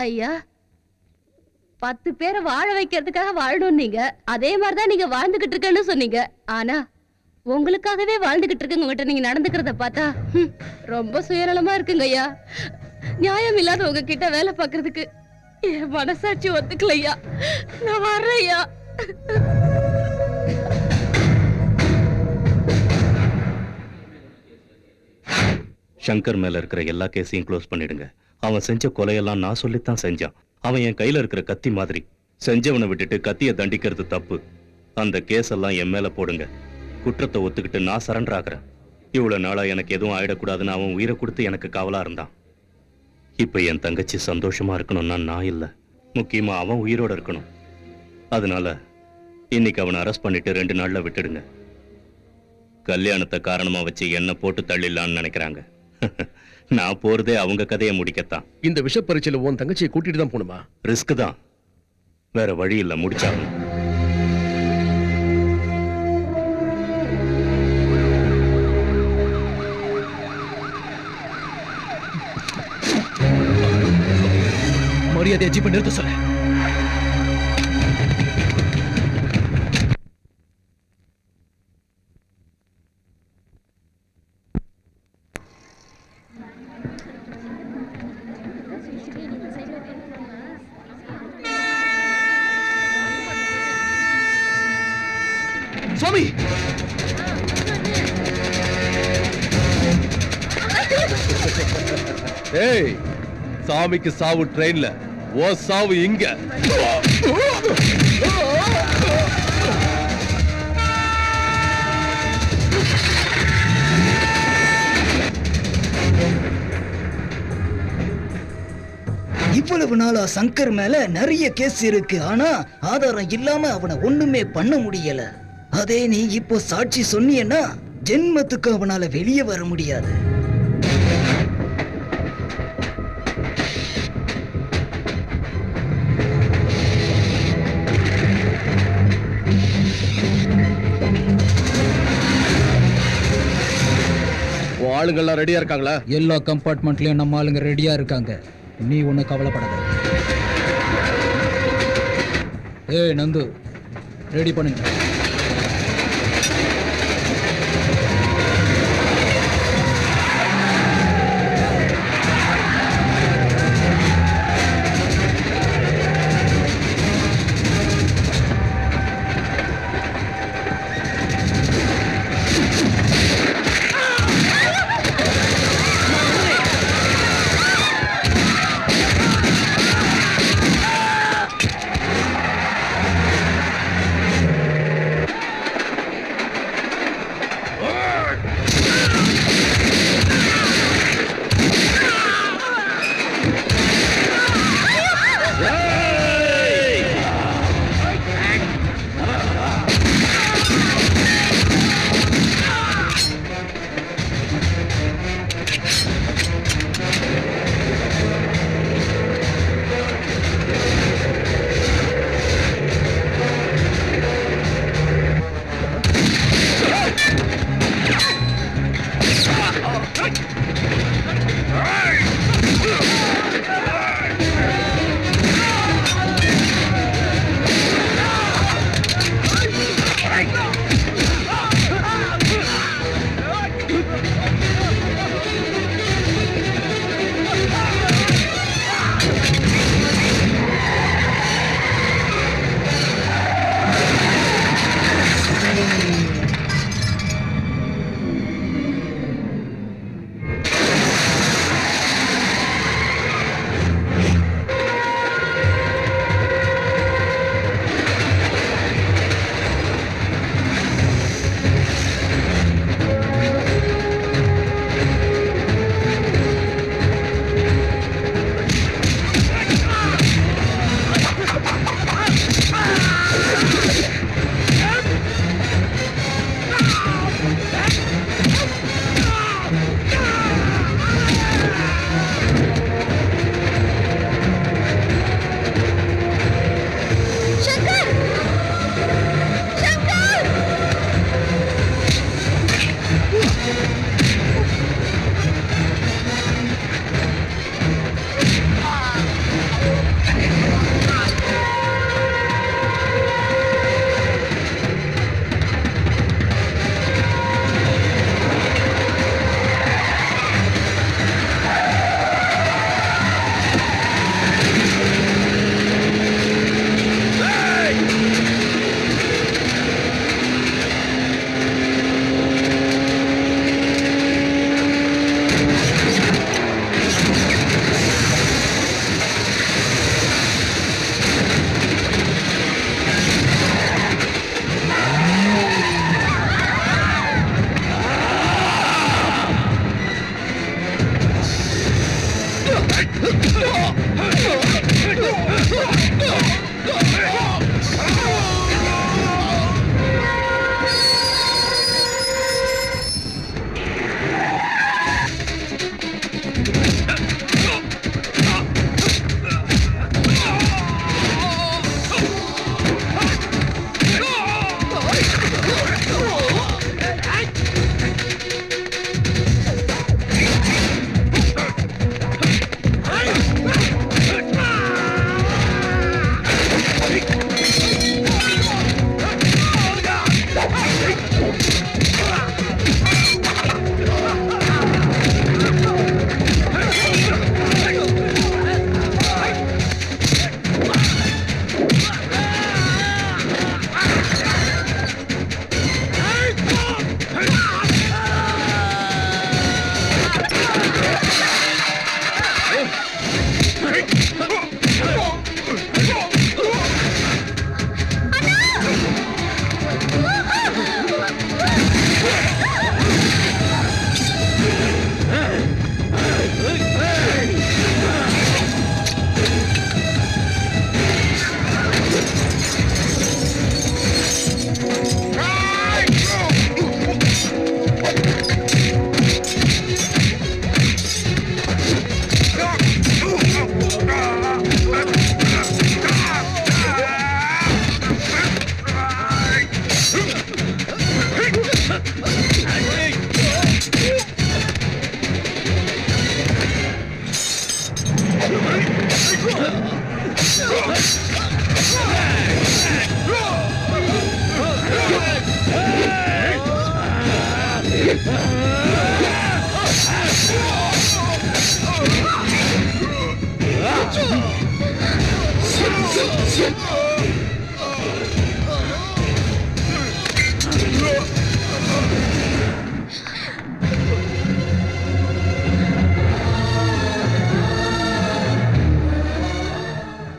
ஐயா, 10 பேரை வாழ வைக்கிறதுக்காக வாழணும் நீங்க. அதே மாதிரிதான் நீங்க வாழ்ந்துகிட்டு இருக்கேன்னு சொன்னீங்க. ஆனா உங்களுக்காகவே வாழ்ந்துகிட்டு இருக்கங்க உங்ககிட்ட நீங்க நடந்துக்கிறத பார்த்தா ரொம்ப சுயநலமா இருக்குங்க ஐயா. நியாயம் இல்லாத உங்ககிட்ட வேலை பார்க்கறதுக்கு என் மனசாட்சி ஒத்துக்கலையா. நான் வர்றேன் ஐயா. சங்கர் மேல இருக்கிற எல்லா கேஸையும் க்ளோஸ் பண்ணிடுங்க. அவன் செஞ்ச கொலையெல்லாம் நான் சொல்லித்தான் செஞ்சான். அவன் என் கையில இருக்கிற கத்தி மாதிரி. செஞ்சவனை விட்டுட்டு கத்திய தண்டிக்கிறது தப்பு. அந்த கேஸ் எல்லாம் என் மேல போடுங்க. குற்றத்தை ஒத்துக்கிட்டு நான் சரண்டர் ஆகிறேன். இவ்வளவு நாளா எனக்கு எதுவும் ஆயிடக்கூடாதுன்னு அவன் உயிரை கொடுத்து எனக்கு காவலா இருந்தான். இப்ப என் தங்கச்சி சந்தோஷமா இருக்கணும்னா நான் இல்ல, முக்கியமா அவன் உயிரோட இருக்கணும். அதனால இன்னைக்கு அவனை அரெஸ்ட் பண்ணிட்டு 2 நாள்ல விட்டுடுங்க. கல்யாணத்தை காரணமா வச்சு என்ன போட்டு தள்ளிடலான்னு நினைக்கிறாங்க. நான் போறதே அவங்க கதையை முடிக்கத்தான். இந்த விஷ பரீட்சையில உன் தங்கச்சியை கூட்டிட்டு தான் போணுமா? ரிஸ்க் தான், வேற வழி இல்ல, முடிச்சாகணும். மரியாதையை ஜீப்பை நிறுத்த சொல்ல. சுவாமி, ஏய், சாமிக்கு சாவு ட்ரெயின்ல, ஓ சாவு இங்க. இவ்வளவு நாளா சங்கர் மேல நிறைய கேஸ் இருக்கு. ஆனா ஆதாரம் இல்லாம அவனை ஒண்ணுமே பண்ண முடியல. அதே நீ இப்போ சாட்சி சொன்னியன்னா ஜென்மத்துக்கு அவனால வெளியே வர முடியாது. ஆளுங்கள்லாம் ரெடியா இருக்காங்களா? எல்லா கம்பார்ட்மெண்ட்லயும் நம்ம ஆளுங்க ரெடியா இருக்காங்க. நீ ஒண்ணு கவலைப்படாத. ஏய் நந்து, ரெடி பண்ணுங்க.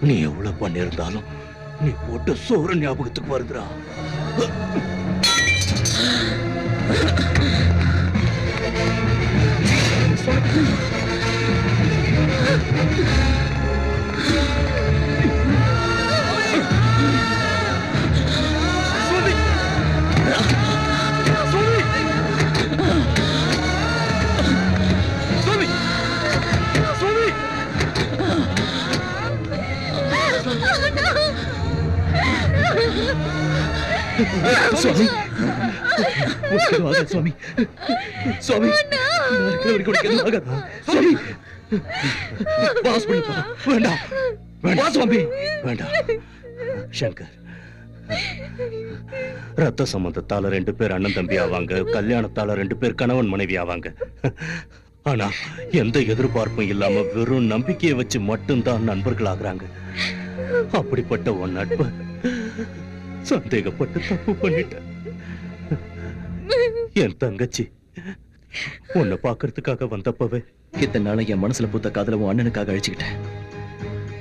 நீ எவ்வளவு பண்ணிருந்தாலும் நீ போட்ட சோறு ஞாபகத்துக்கு வருதுடா. சுவாமி சுவாமி சுவாமி சுவாமி வேண்டாம் வேண்டாம் சுவாமி வேண்டாம். சங்கர், ரத்த சம்பந்தத்தால 2 பேர் அண்ணன் தம்பி ஆவாங்க, கல்யாணத்தால 2 பேர் கணவன் மனைவி ஆவாங்க. ஆனா எந்த எதிர்பார்ப்பும் இல்லாம வெறும் நம்பிக்கையை வச்சு மட்டும்தான் நண்பர்கள் ஆகுறாங்க. அப்படிப்பட்ட உன் நட்பு சந்தேகப்பட்டு தப்பு பண்ணிட்டேன். என் தங்கச்சி உன்னை பாக்குறதுக்காக வந்தப்பவே இத்தனை நாள என் மனசுல பூத்த காதல உன் அண்ணனுக்காக அழிச்சுக்கிட்டேன்.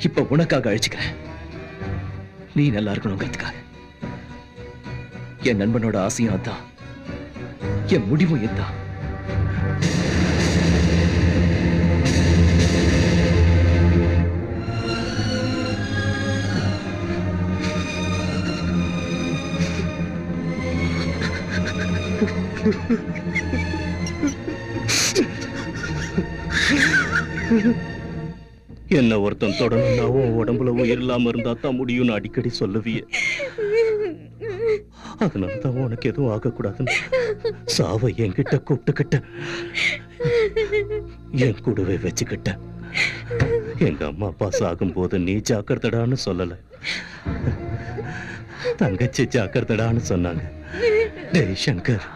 இப்ப உனக்காக அழிச்சுக்கிறேன். நீ நல்லா இருக்கணுங்கிறதுக்காக. என் நண்பனோட ஆசையும் அதான், என் முடிவும் இதுதான். என்ன ஒருத்தன் தொடணும்னா உன் உடம்புல உயிர் இல்லாம இருந்தா தான் முடியும்னு அடிக்கடி சொல்லுவியே. அதனாலதான் உனக்கு எதுவும் ஆகக்கூடாதுன்னு சாவை என்கிட்ட கூப்பிட்டுக்கிட்ட, என் கூடவே வச்சுக்கிட்ட. எங்க அம்மா அப்பா சாகும் போது நீ ஜாக்கிரதடான்னு சொல்லல, தங்கச்சி ஜாக்கிரதடான்னு சொன்னாங்க. டேய் சங்கர்,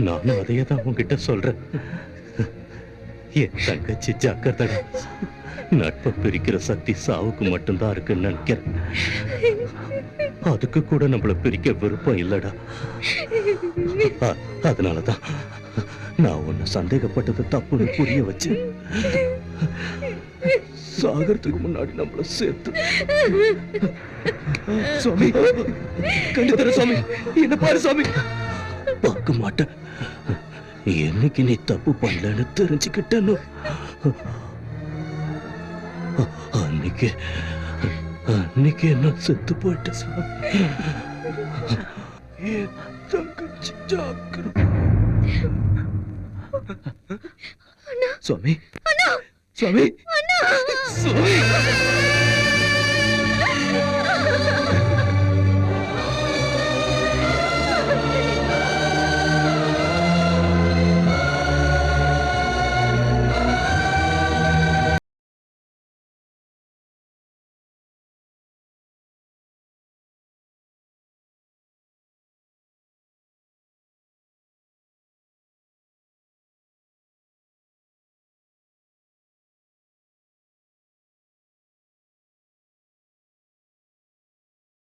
நானும் அதையே தான் உன்கிட்ட சொல்றேன். என் தங்கச்சி ஜாக்கிரதடா. நட்பை பிரிக்கிற சக்தி சாவுக்கு மட்டும்தான் இருக்குன்னு நினைக்கிறேன். அதுக்கு கூட நம்மள பிரிக்க விருப்பம் இல்லடா. அதனாலதான் நான் உன்னை சந்தேகப்பட்டது தப்புன்னு புரிய வச்சு சாகறதுக்கு முன்னாடி நம்மள சேர்த்து. சுவாமி, கண்டு தர சுவாமி, என்ன பாரு சுவாமி. பார்க்க மாட்டேன். என்னைக்கு நீ தப்பு பண்ணலன்னு தெரிஞ்சுக்கிட்டேன்னு அன்னைக்கு அன்னைக்கு என்ன செத்து போயிட்ட சாமி. என் தங்கச்சி ஜாக்கிரதை. சுவாமி சுவாமி சுவாமி